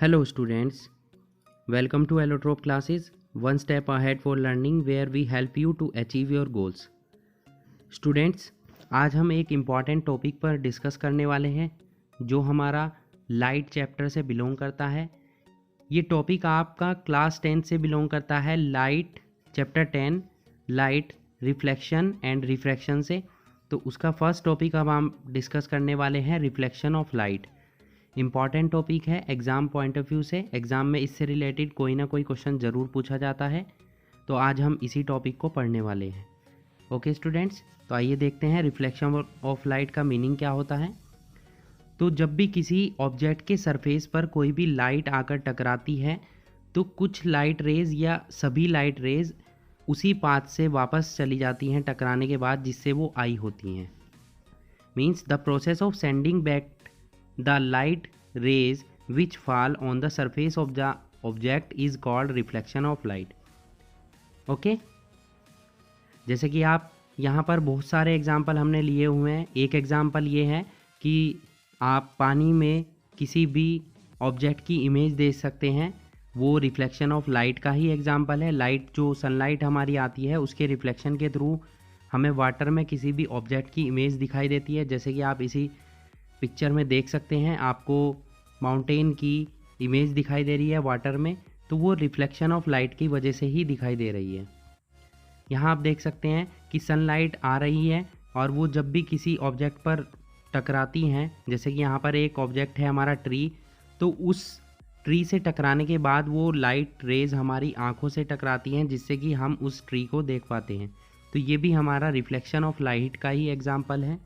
Hello students, welcome to Allotrope classes, one step ahead for learning where we help you to achieve your goals. Students, आज हम एक important topic पर discuss करने वाले हैं जो हमारा लाइट चैप्टर से बिलोंग करता है। ये टॉपिक आपका क्लास 10 से बिलोंग करता है, light chapter 10 light reflection and refraction से। तो उसका फर्स्ट टॉपिक अब हम डिस्कस करने वाले हैं, reflection of light. Important topic है एग्ज़ाम पॉइंट ऑफ व्यू से, एग्ज़ाम में इससे रिलेटेड कोई ना कोई क्वेश्चन ज़रूर पूछा जाता है। तो आज हम इसी टॉपिक को पढ़ने वाले हैं। ओके स्टूडेंट्स, तो आइए देखते हैं रिफ्लेक्शन ऑफ लाइट का मीनिंग क्या होता है। तो जब भी किसी ऑब्जेक्ट के सरफेस पर कोई भी लाइट आकर टकराती है तो कुछ लाइट रेज या सभी लाइट रेज उसी पाथ से वापस चली जाती हैं टकराने के बाद जिससे वो आई होती हैं। Means the process of sending back the light rays which fall on the surface of the object is called reflection of light. Okay, जैसे कि आप यहाँ पर बहुत सारे एग्जाम्पल हमने लिए हुए हैं। एक एग्जाम्पल ये है कि आप पानी में किसी भी ऑब्जेक्ट की इमेज देख सकते हैं, वो रिफ्लेक्शन ऑफ लाइट का ही एग्जाम्पल है। लाइट जो सनलाइट हमारी आती है उसके रिफ्लेक्शन के थ्रू हमें वाटर में किसी भी ऑब्जेक्ट की इमेज दिखाई देती है। जैसे कि आप इसी पिक्चर में देख सकते हैं, आपको माउंटेन की इमेज दिखाई दे रही है वाटर में, तो वो रिफ्लेक्शन ऑफ लाइट की वजह से ही दिखाई दे रही है। यहाँ आप देख सकते हैं कि सनलाइट आ रही है और वो जब भी किसी ऑब्जेक्ट पर टकराती हैं, जैसे कि यहाँ पर एक ऑब्जेक्ट है हमारा ट्री, तो उस ट्री से टकराने के बाद वो लाइट रेज हमारी आँखों से टकराती हैं जिससे कि हम उस ट्री को देख पाते हैं। तो ये भी हमारा रिफ्लेक्शन ऑफ लाइट का ही एग्जाम्पल है।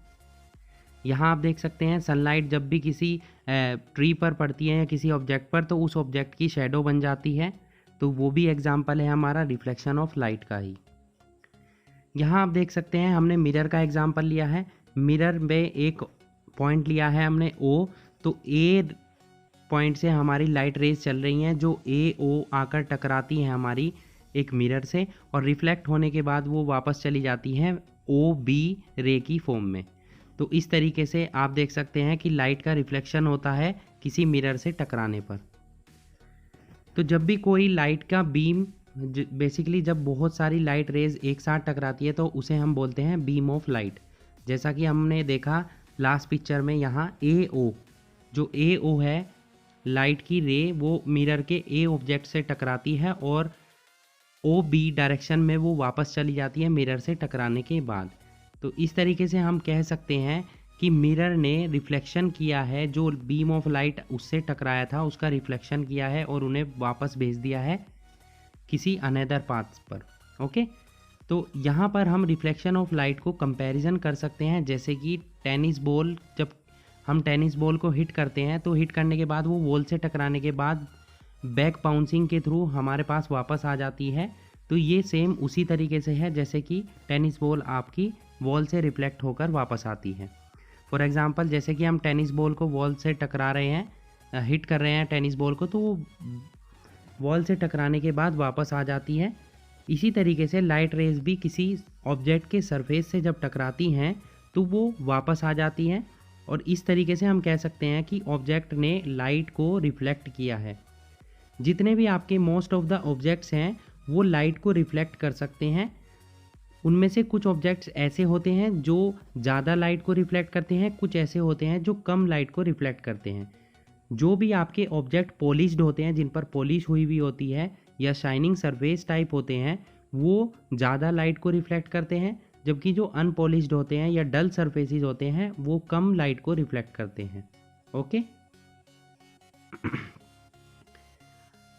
यहाँ आप देख सकते हैं सनलाइट जब भी किसी ट्री पर पड़ती है या किसी ऑब्जेक्ट पर तो उस ऑब्जेक्ट की शैडो बन जाती है, तो वो भी एग्जाम्पल है हमारा रिफ्लेक्शन ऑफ लाइट का ही। यहाँ आप देख सकते हैं हमने मिरर का एग्जाम्पल लिया है। मिरर में एक पॉइंट लिया है हमने O, तो A पॉइंट से हमारी लाइट रेज चल रही हैं जो AO आकर टकराती हैं हमारी एक मिरर से और रिफ्लेक्ट होने के बाद वो वापस चली जाती हैं OB रे की फॉर्म में। तो इस तरीके से आप देख सकते हैं कि लाइट का रिफ्लेक्शन होता है किसी मिरर से टकराने पर। तो जब भी कोई लाइट का बीम, बेसिकली जब बहुत सारी लाइट रेज एक साथ टकराती है तो उसे हम बोलते हैं बीम ऑफ लाइट। जैसा कि हमने देखा लास्ट पिक्चर में, यहाँ AO, जो AO है लाइट की रे, वो मिरर के A ऑब्जेक्ट से टकराती है और OB डायरेक्शन में वो वापस चली जाती है मिरर से टकराने के बाद। तो इस तरीके से हम कह सकते हैं कि मिरर ने रिफ्लेक्शन किया है, जो बीम ऑफ लाइट उससे टकराया था उसका रिफ्लेक्शन किया है और उन्हें वापस भेज दिया है किसी अनदर पाथ पर। ओके, तो यहाँ पर हम रिफ्लेक्शन ऑफ लाइट को कंपैरिजन कर सकते हैं। जैसे कि टेनिस बॉल, जब हम टेनिस बॉल को हिट करते हैं तो हिट करने के बाद वो बॉल से टकराने के बाद बैक बाउंसिंग के थ्रू हमारे पास वापस आ जाती है। तो ये सेम उसी तरीके से है जैसे कि टेनिस बॉल आपकी वॉल से रिफ्लेक्ट होकर वापस आती है। फॉर एग्जांपल, जैसे कि हम टेनिस बॉल को वॉल से टकरा रहे हैं, हिट कर रहे हैं टेनिस बॉल को, तो वो वॉल से टकराने के बाद वापस आ जाती है। इसी तरीके से लाइट रेज भी किसी ऑब्जेक्ट के सरफेस से जब टकराती हैं तो वो वापस आ जाती हैं और इस तरीके से हम कह सकते हैं कि ऑब्जेक्ट ने लाइट को रिफ्लेक्ट किया है। जितने भी आपके मोस्ट ऑफ द ऑब्जेक्ट्स हैं वो लाइट को रिफ्लेक्ट कर सकते हैं। उनमें से कुछ ऑब्जेक्ट्स ऐसे होते हैं जो ज़्यादा लाइट को रिफ्लेक्ट करते हैं, कुछ ऐसे होते हैं जो कम लाइट को रिफ्लेक्ट करते हैं। जो भी आपके ऑब्जेक्ट पॉलिश्ड होते हैं, जिन पर पॉलिश हुई हुई होती है या शाइनिंग सरफेस टाइप होते हैं, वो ज़्यादा लाइट को रिफ्लेक्ट करते हैं, जबकि जो अनपॉलिश्ड होते हैं या डल सरफेसेस होते हैं वो कम लाइट को रिफ्लेक्ट करते हैं। ओके,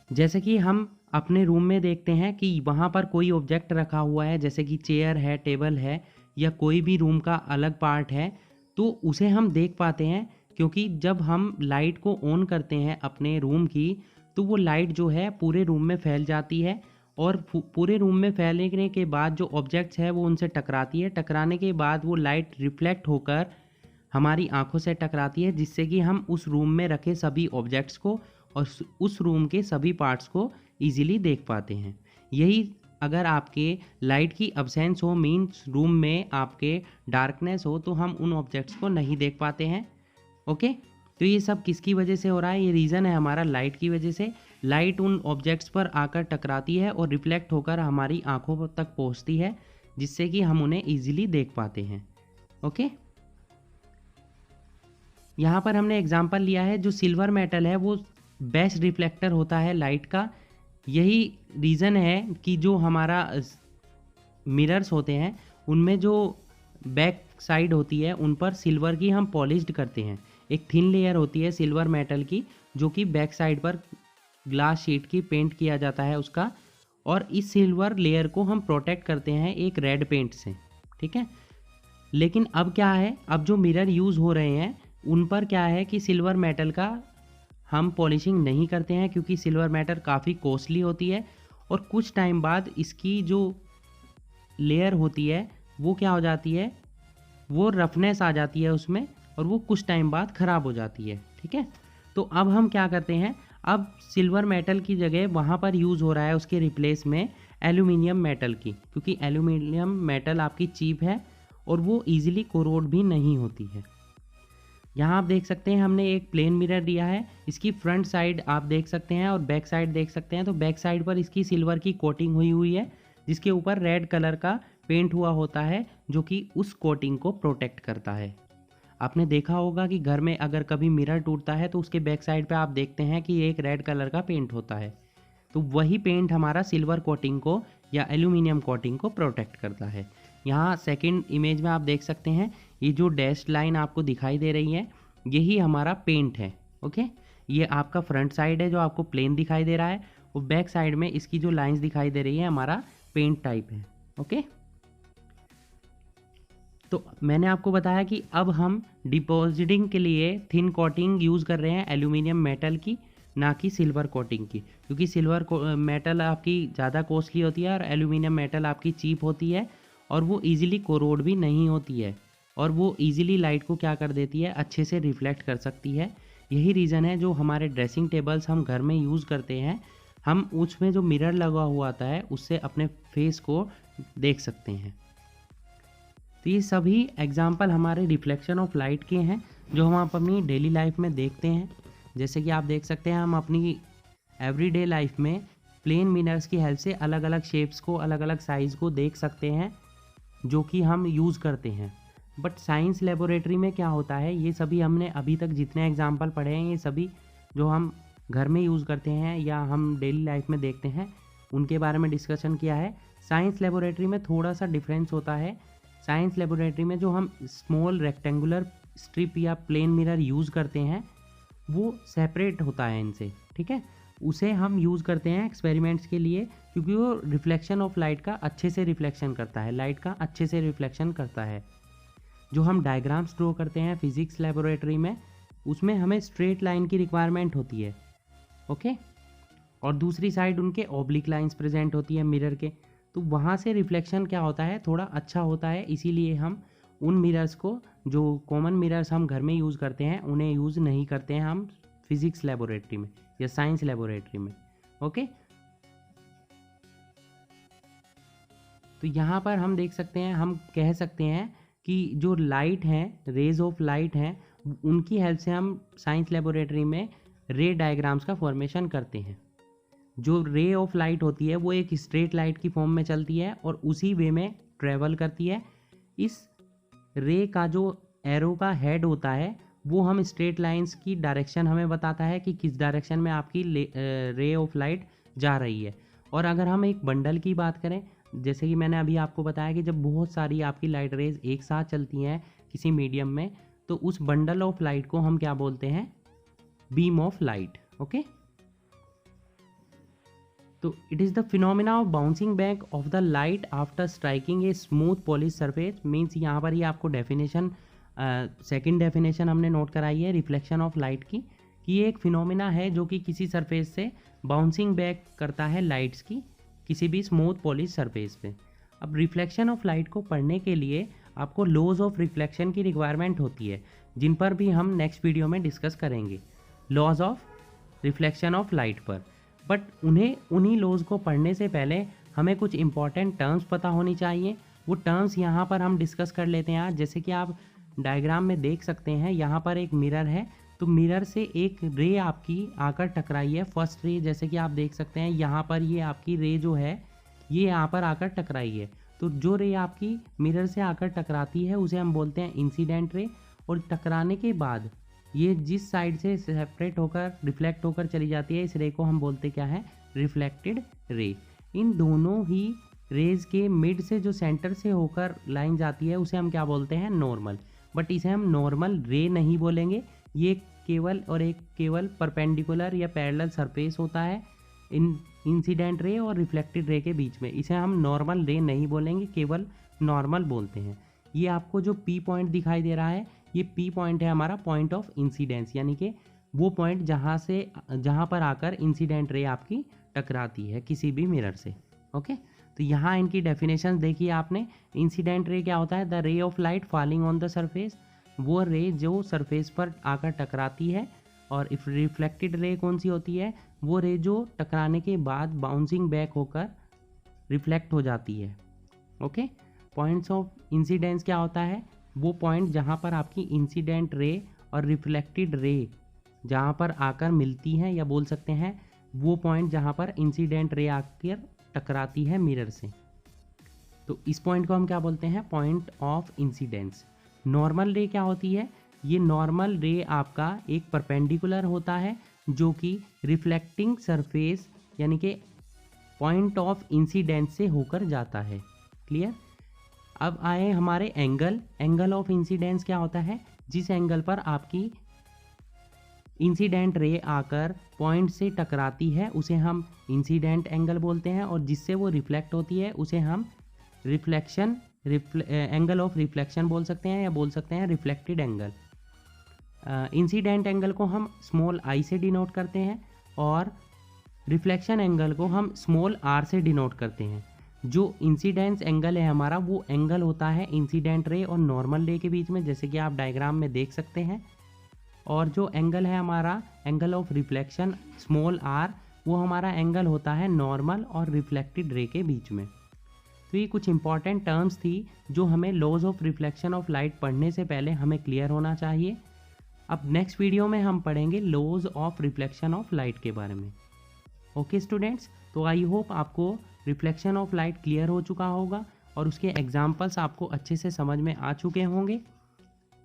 जैसे कि हम अपने रूम में देखते हैं कि वहाँ पर कोई ऑब्जेक्ट रखा हुआ है, जैसे कि चेयर है, टेबल है या कोई भी रूम का अलग पार्ट है, तो उसे हम देख पाते हैं क्योंकि जब हम लाइट को ऑन करते हैं अपने रूम की तो वो लाइट जो है पूरे रूम में फैल जाती है और पूरे रूम में फैलने के बाद जो ऑब्जेक्ट्स है वो उनसे टकराती है। टकराने के बाद वो लाइट रिफ्लेक्ट होकर हमारी आंखों से टकराती है जिससे कि हम उस रूम में रखे सभी ऑब्जेक्ट्स को और उस रूम के सभी पार्ट्स को ईजिली देख पाते हैं। यही अगर आपके लाइट की अब्सेंस हो, मीन्स रूम में आपके डार्कनेस हो, तो हम उन ऑब्जेक्ट्स को नहीं देख पाते हैं। ओके, तो ये सब किसकी वजह से हो रहा है? ये रीज़न है हमारा लाइट की वजह से। लाइट उन ऑब्जेक्ट्स पर आकर टकराती है और रिफ्लेक्ट होकर हमारी आँखों तक पहुँचती है, जिससे कि हम उन्हें ईज़िली देख पाते हैं। ओके, यहाँ पर हमने एग्जांपल लिया है, जो सिल्वर मेटल है वो बेस्ट रिफ्लेक्टर होता है लाइट का। यही रीज़न है कि जो हमारा मिरर्स होते हैं उनमें जो बैक साइड होती है उन पर सिल्वर की हम पॉलिश्ड करते हैं। एक थिन लेयर होती है सिल्वर मेटल की, जो कि बैक साइड पर ग्लास शीट की पेंट किया जाता है उसका, और इस सिल्वर लेयर को हम प्रोटेक्ट करते हैं एक रेड पेंट से। ठीक है, लेकिन अब क्या है, अब जो मिरर यूज़ हो रहे हैं उन पर क्या है कि सिल्वर मेटल का हम पॉलिशिंग नहीं करते हैं, क्योंकि सिल्वर मेटल काफ़ी कॉस्टली होती है और कुछ टाइम बाद इसकी जो लेयर होती है वो क्या हो जाती है, वो रफनेस आ जाती है उसमें और वो कुछ टाइम बाद ख़राब हो जाती है। ठीक है, तो अब हम क्या करते हैं, अब सिल्वर मेटल की जगह वहाँ पर यूज़ हो रहा है उसके रिप्लेस में एल्यूमिनियम मेटल की, क्योंकि एल्यूमिनियम मेटल आपकी चीप है और वो ईज़िली कोरोड भी नहीं होती है। यहाँ आप देख सकते हैं हमने एक प्लेन मिरर दिया है, इसकी फ्रंट साइड आप देख सकते हैं और बैक साइड देख सकते हैं। तो बैक साइड पर इसकी सिल्वर की कोटिंग हुई है, जिसके ऊपर रेड कलर का पेंट हुआ होता है, जो कि उस कोटिंग को प्रोटेक्ट करता है। आपने देखा होगा कि घर में अगर कभी मिरर टूटता है तो उसके बैक साइड पे आप देखते हैं कि एक रेड कलर का पेंट होता है, तो वही पेंट हमारा सिल्वर कोटिंग को या एल्यूमिनियम कोटिंग को प्रोटेक्ट करता है। यहाँ सेकंड इमेज में आप देख सकते हैं, ये जो डैश्ड लाइन आपको दिखाई दे रही है यही हमारा पेंट है। ओके, ये आपका फ्रंट साइड है जो आपको प्लेन दिखाई दे रहा है, और बैक साइड में इसकी जो लाइंस दिखाई दे रही है हमारा पेंट टाइप है। ओके, तो मैंने आपको बताया कि अब हम डिपॉजिटिंग के लिए थिन कोटिंग यूज़ कर रहे हैं एल्यूमिनियम मेटल की, ना कि सिल्वर कोटिंग की, क्योंकि सिल्वर मेटल आपकी ज़्यादा कॉस्टली होती है और एल्यूमिनियम मेटल आपकी चीप होती है और वो ईज़िली कोरोड भी नहीं होती है, और वो ईज़िली लाइट को क्या कर देती है, अच्छे से रिफ्लेक्ट कर सकती है। यही रीज़न है जो हमारे ड्रेसिंग टेबल्स हम घर में यूज़ करते हैं, हम उसमें जो मिरर लगा हुआ आता है उससे अपने फेस को देख सकते हैं। तो ये सभी एग्जाम्पल हमारे रिफ्लेक्शन ऑफ लाइट के हैं जो हम अपनी डेली लाइफ में देखते हैं। जैसे कि आप देख सकते हैं हम अपनी एवरीडे लाइफ में प्लेन मिरर्स की हेल्प से अलग अलग शेप्स को, अलग अलग साइज़ को देख सकते हैं, जो कि हम यूज़ करते हैं। बट साइंस लेबोरेटरी में क्या होता है, ये सभी हमने अभी तक जितने एग्जाम्पल पढ़े हैं ये सभी जो हम घर में यूज़ करते हैं या हम डेली लाइफ में देखते हैं उनके बारे में डिस्कशन किया है। साइंस लेबोरेटरी में थोड़ा सा डिफरेंस होता है। साइंस लेबोरेटरी में जो हम स्मॉल रेक्टेंगुलर स्ट्रिप या प्लेन मिरर यूज़ करते हैं वो सेपरेट होता है इनसे। ठीक है, उसे हम यूज़ करते हैं एक्सपेरिमेंट्स के लिए, क्योंकि वो रिफ्लेक्शन ऑफ लाइट का अच्छे से रिफ्लेक्शन करता है, लाइट का अच्छे से रिफ्लेक्शन करता है। जो हम डायग्राम्स ड्रॉ करते हैं फिज़िक्स लेबोरेटरी में, उसमें हमें स्ट्रेट लाइन की रिक्वायरमेंट होती है। ओके, और दूसरी साइड उनके ऑब्लिक लाइंस प्रेजेंट होती है मिरर के, तो वहाँ से रिफ्लेक्शन क्या होता है, थोड़ा अच्छा होता है। इसीलिए हम उन मिरर्स को, जो कॉमन मिरर्स हम घर में यूज़ करते हैं, उन्हें यूज़ नहीं करते हैं हम फिज़िक्स लेबोरेटरी में या साइंस लेबोरेटरी में। ओके, तो यहाँ पर हम देख सकते हैं, हम कह सकते हैं कि जो लाइट हैं, रेज ऑफ लाइट हैं, उनकी हेल्प से हम साइंस लेबोरेटरी में रे डायग्राम्स का फॉर्मेशन करते हैं। जो रे ऑफ लाइट होती है वो एक स्ट्रेट लाइट की फॉर्म में चलती है और उसी वे में ट्रेवल करती है। इस रे का जो एरो का हेड होता है वो हम स्ट्रेट लाइंस की डायरेक्शन हमें बताता है कि किस डायरेक्शन में आपकी रे ऑफ लाइट जा रही है। और अगर हम एक बंडल की बात करें, जैसे कि मैंने अभी आपको बताया कि जब बहुत सारी आपकी लाइट रेज एक साथ चलती हैं किसी मीडियम में, तो उस बंडल ऑफ लाइट को हम क्या बोलते हैं, बीम ऑफ लाइट। ओके, तो it is the phenomena of bouncing back of the light after striking a smooth polish surface. Means यहाँ पर ही आपको डेफिनेशन, सेकंड डेफिनेशन हमने नोट कराई है रिफ्लेक्शन ऑफ लाइट की, कि ये एक फिनोमिना है जो कि किसी सरफेस से बाउंसिंग बैक करता है लाइट्स की किसी भी स्मूथ पॉलिश सरफेस पे। अब रिफ्लेक्शन ऑफ लाइट को पढ़ने के लिए आपको लॉज ऑफ रिफ्लेक्शन की रिक्वायरमेंट होती है, जिन पर भी हम नेक्स्ट वीडियो में डिस्कस करेंगे, laws of reflection of light पर। बट उन्हीं लॉज को पढ़ने से पहले हमें कुछ इंपॉर्टेंट टर्म्स पता होनी चाहिए। वो टर्म्स यहाँ पर हम डिस्कस कर लेते हैं आज। जैसे कि आप डायग्राम में देख सकते हैं, यहाँ पर एक मिरर है तो मिरर से एक रे आपकी आकर टकराई है, फर्स्ट रे, जैसे कि आप देख सकते हैं यहाँ पर ये आपकी रे जो है ये यहाँ पर आकर टकराई है। तो जो रे आपकी मिरर से आकर टकराती है उसे हम बोलते हैं इंसिडेंट रे, और टकराने के बाद ये जिस साइड से सेपरेट होकर रिफ्लेक्ट होकर चली जाती है इस रे को हम बोलते क्या है, रिफ्लेक्टेड रे। इन दोनों ही रेज के मिड से जो सेंटर से होकर लाइन जाती है उसे हम क्या बोलते हैं, नॉर्मल। बट इसे हम नॉर्मल रे नहीं बोलेंगे, ये केवल परपेंडिकुलर या पैरेलल सरफेस होता है इन इंसिडेंट रे और रिफ्लेक्टेड रे के बीच में। इसे हम नॉर्मल रे नहीं बोलेंगे, केवल नॉर्मल बोलते हैं। ये आपको जो पी पॉइंट दिखाई दे रहा है ये पी पॉइंट है हमारा पॉइंट ऑफ इंसिडेंस, यानी कि वो पॉइंट जहाँ पर आकर इंसिडेंट रे आपकी टकराती है किसी भी मिरर से। ओके, तो यहाँ इनकी डेफिनेशन देखिए आपने। इंसिडेंट रे क्या होता है, the ray of light falling on the surface, वो रे जो सरफेस पर आकर टकराती है। और इफ रिफ्लेक्टेड रे कौन सी होती है, वो रे जो टकराने के बाद बाउंसिंग बैक होकर रिफ्लेक्ट हो जाती है। ओके, पॉइंट्स ऑफ इंसिडेंस क्या होता है, वो पॉइंट जहाँ पर आपकी इंसिडेंट रे और रिफ्लेक्टेड रे जहाँ पर आकर मिलती हैं, या बोल सकते हैं वो पॉइंट जहाँ पर इंसिडेंट रे आकर टकराती है मिरर से। तो इस पॉइंट को हम क्या बोलते हैं, पॉइंट ऑफ इंसिडेंस। नॉर्मल रे क्या होती है, ये नॉर्मल रे आपका एक परपेंडिकुलर होता है जो कि रिफ्लेक्टिंग सरफेस यानी कि पॉइंट ऑफ इंसिडेंस से होकर जाता है। क्लियर। अब आए हमारे एंगल ऑफ इंसिडेंस क्या होता है, जिस एंगल पर आपकी इंसिडेंट रे आकर पॉइंट से टकराती है उसे हम इंसिडेंट एंगल बोलते हैं, और जिससे वो रिफ्लेक्ट होती है उसे हम एंगल ऑफ रिफ्लेक्शन बोल सकते हैं, या बोल सकते हैं रिफ्लेक्टेड एंगल। इंसिडेंट एंगल को हम स्मॉल आई से डिनोट करते हैं और रिफ्लेक्शन एंगल को हम स्मॉल आर से डिनोट करते हैं। जो इंसिडेंस एंगल है हमारा वो एंगल होता है इंसिडेंट रे और नॉर्मल रे के बीच में, जैसे कि आप डायग्राम में देख सकते हैं। और जो एंगल है हमारा angle of reflection small r, वो हमारा एंगल होता है नॉर्मल और रिफ्लेक्टेड रे के बीच में। तो ये कुछ इंपॉर्टेंट टर्म्स थी जो हमें laws of reflection of light पढ़ने से पहले हमें क्लियर होना चाहिए। अब नेक्स्ट वीडियो में हम पढ़ेंगे laws of reflection of light के बारे में। ओके स्टूडेंट्स, तो आई होप आपको रिफ्लेक्शन ऑफ लाइट क्लियर हो चुका होगा और उसके एग्जाम्पल्स आपको अच्छे से समझ में आ चुके होंगे।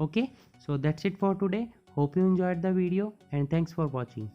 Okay, so that's it for today. Hope you enjoyed the video and thanks for watching.